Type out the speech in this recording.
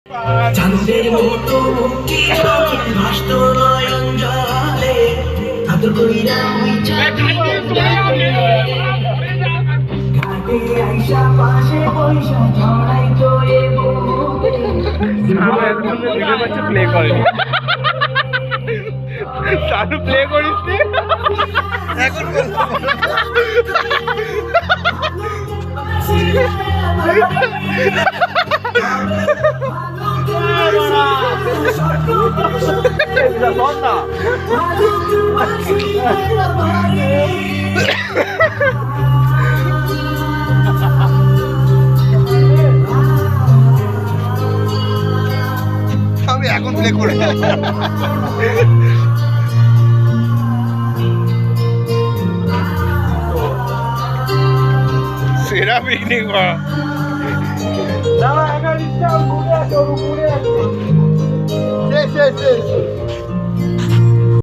চাঁদের মতো মুক্তি ভাসত নয়ন জলে আদর কইরা ঘাটে আইসা পাশে পয়সা ছড়াই তো এ প্লে করেনি চালু প্লে করিস এখন আমি এখন প্লে করে সেরা পিকনিক বা শেষ